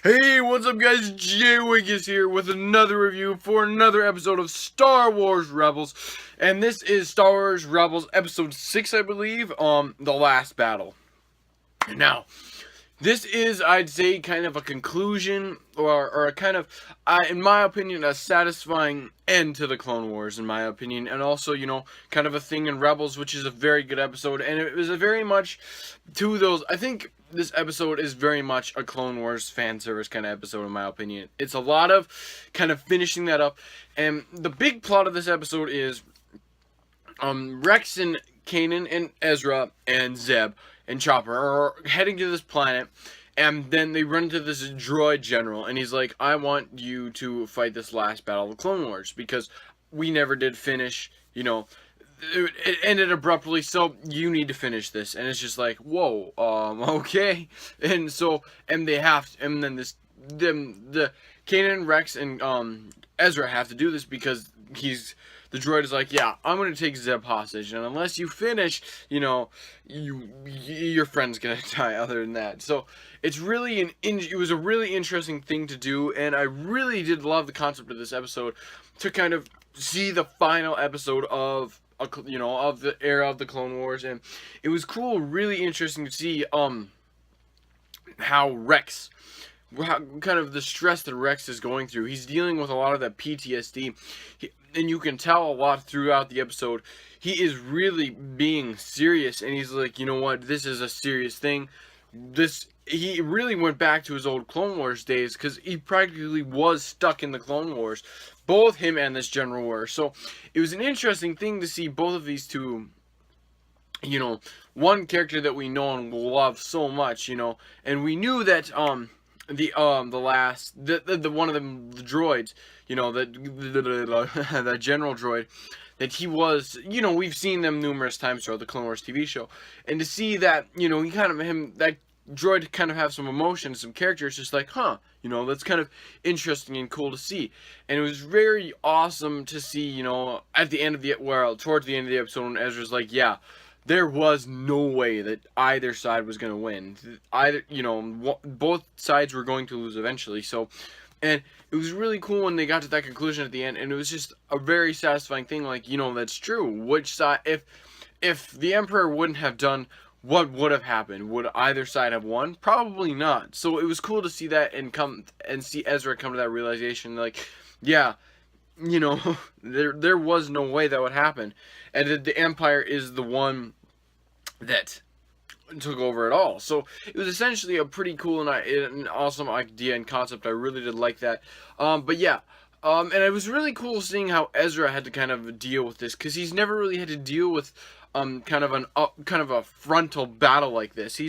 Hey, what's up guys? Jay here with another review for another episode of Star Wars Rebels. And this is Star Wars Rebels episode 6, I believe, The Last Battle. Now, this is, I'd say, kind of a conclusion, or a kind of, in my opinion, a satisfying end to the Clone Wars, in my opinion, and also, kind of a thing in Rebels, which is a very good episode, and it was a very much to those, I think this episode is very much a Clone Wars fan service kind of episode, in my opinion. It's a lot of kind of finishing that up, and the big plot of this episode is, Rex and Kanan and Ezra and Zeb and Chopper are heading to this planet, and then they run into this droid general, and he's like, I want you to fight this last battle of the Clone Wars, because we never did finish, it ended abruptly, so you need to finish this. And it's just like, whoa, okay. And so, and they have to, and then the Kanan, Rex, and Ezra have to do this because the droid is like, yeah, I'm gonna take Zeb hostage, and unless you finish, your friend's gonna die. Other than that, so it's really it was a really interesting thing to do, and I really did love the concept of this episode to kind of see the final episode of of the era of the Clone Wars, and it was cool, really interesting to see how Rex, kind of the stress that Rex is going through. He's dealing with a lot of that PTSD, and you can tell a lot throughout the episode. He is really being serious, and he's like, you know what, this is a serious thing. He really went back to his old Clone Wars days, because he practically was stuck in the Clone Wars. Both him and this general were. So it was an interesting thing to see both of these two, one character that we know and love so much, and we knew that the one of them, the droids, the general droid, that he was, we've seen them numerous times throughout the Clone Wars TV show, and to see that, he kind of that droid kind of have some emotion, some character, it's just like, that's kind of interesting and cool to see. And it was very awesome to see, at the end of towards the end of the episode, when Ezra's like, yeah, there was no way that either side was going to win. Both sides were going to lose eventually. So, and it was really cool when they got to that conclusion at the end, and it was just a very satisfying thing, like, that's true. Which side, if the Emperor wouldn't have done, what would have happened? Would either side have won? Probably not. So it was cool to see that and see Ezra come to that realization, like, yeah, there was no way that would happen, and the Empire is the one that took over it all. So it was essentially a pretty cool and an awesome idea and concept. I really did like that. But yeah. And it was really cool seeing how Ezra had to kind of deal with this, because he's never really had to deal with kind of a frontal battle like this.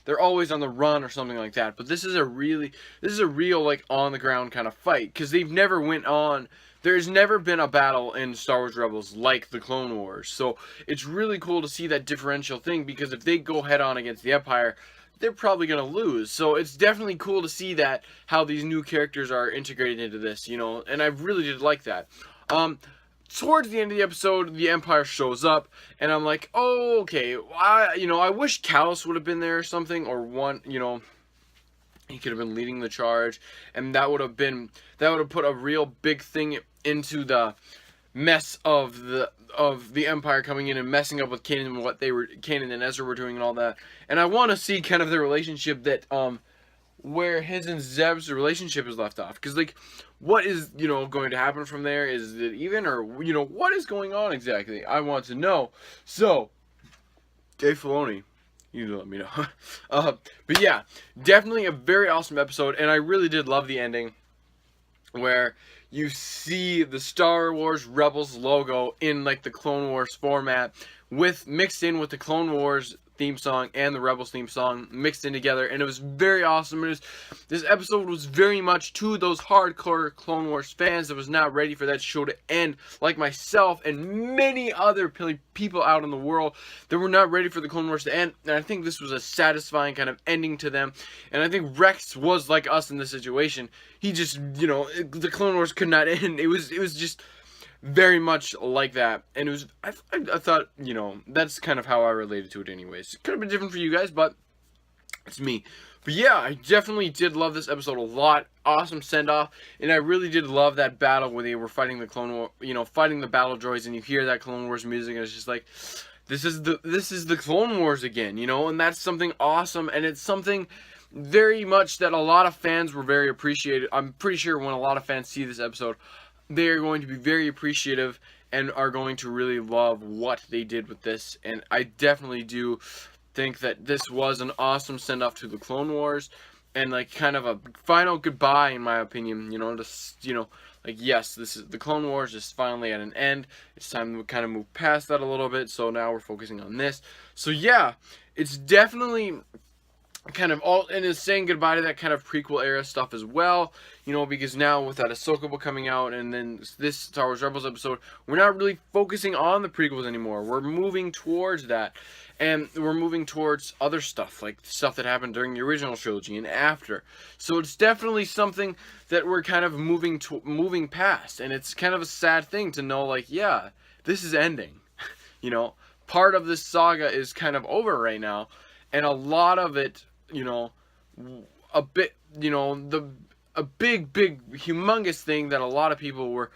They're always on the run or something like that. But this is a real like on the ground kind of fight, because they've never went on. There's never been a battle in Star Wars Rebels like the Clone Wars. So it's really cool to see that differential thing, because if they go head on against the Empire, they're probably going to lose. So it's definitely cool to see that, how these new characters are integrated into this, and I really did like that. Towards the end of the episode, the Empire shows up, and I'm like, oh, okay, I wish Callus would have been there or something, or he could have been leading the charge, and that would have put a real big thing into the mess of the Empire coming in and messing up with Kanan and Kanan and Ezra were doing and all that. And I want to see kind of the relationship that where his and Zeb's relationship is left off, because like, what is going to happen from there? Is it even, or what is going on exactly? I want to know. So Dave Filoni, you let me know. But yeah, definitely a very awesome episode, and I really did love the ending, where you see the Star Wars Rebels logo in like the Clone Wars format, mixed in with the Clone Wars theme song and the Rebels theme song mixed in together, and it was very awesome. This episode was very much to those hardcore Clone Wars fans that was not ready for that show to end, like myself and many other people out in the world that were not ready for the Clone Wars to end. And I think this was a satisfying kind of ending to them, and I think Rex was like us in this situation. He just, the Clone Wars could not end. It was just very much like that, and it was, I thought, that's kind of how I related to it anyways. It could have been different for you guys, but It's me. But yeah, I definitely did love this episode a lot. Awesome send off, and I really did love that battle where they were fighting the Clone War, fighting the battle droids, and you hear that Clone Wars music, and it's just like, this is the Clone Wars again, and that's something awesome, and it's something very much that a lot of fans were very appreciated. I'm pretty sure when a lot of fans see this episode, they are going to be very appreciative and are going to really love what they did with this. And I definitely do think that this was an awesome send off to the Clone Wars, and like kind of a final goodbye, in my opinion. Just like, yes, this is the Clone Wars is finally at an end. It's time to kind of move past that a little bit. So now we're focusing on this. So yeah, it's definitely kind of all, and is saying goodbye to that kind of prequel era stuff as well, because now with that Ahsoka book coming out and then this Star Wars Rebels episode, we're not really focusing on the prequels anymore. We're moving towards that, and we're moving towards other stuff, like stuff that happened during the original trilogy and after. So it's definitely something that we're kind of moving past, and it's kind of a sad thing to know, like, yeah, this is ending. Part of this saga is kind of over right now, and a lot of it, a bit, a big, humongous thing that a lot of people were,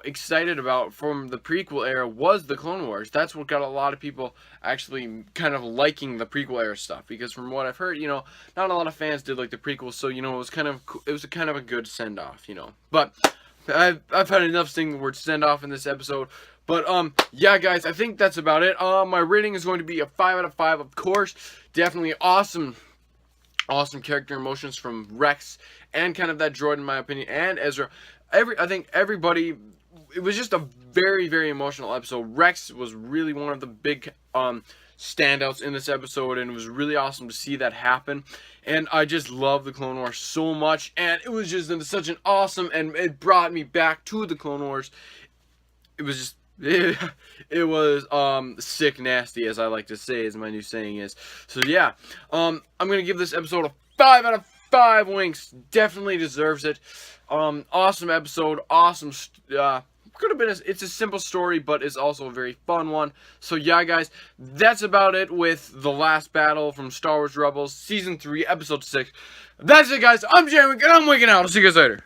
excited about from the prequel era was the Clone Wars. That's what got a lot of people actually kind of liking the prequel era stuff, because from what I've heard, not a lot of fans did like the prequels, so, it was kind of a good send off, But I've had enough saying the word send off in this episode. But yeah, guys, I think that's about it. My rating is going to be a 5 out of 5, of course. Definitely awesome character emotions from Rex and kind of that droid, in my opinion, and Ezra. I think everybody, it was just a very, very emotional episode. Rex was really one of the big standouts in this episode, and it was really awesome to see that happen. And I just love the Clone Wars so much, and it was just such an awesome, and it brought me back to the Clone Wars. It was just, it was sick nasty, as I like to say, as my new saying is. So yeah, I'm gonna give this episode a 5 out of 5 winks. Definitely deserves it. Awesome episode. Awesome. Could have been it's a simple story, but it's also a very fun one. So yeah, guys, that's about it with the last battle from Star Wars Rebels Season 3, Episode 6. That's it, guys. I'm Jeremy, and I'm wigging out. I'll see you guys later.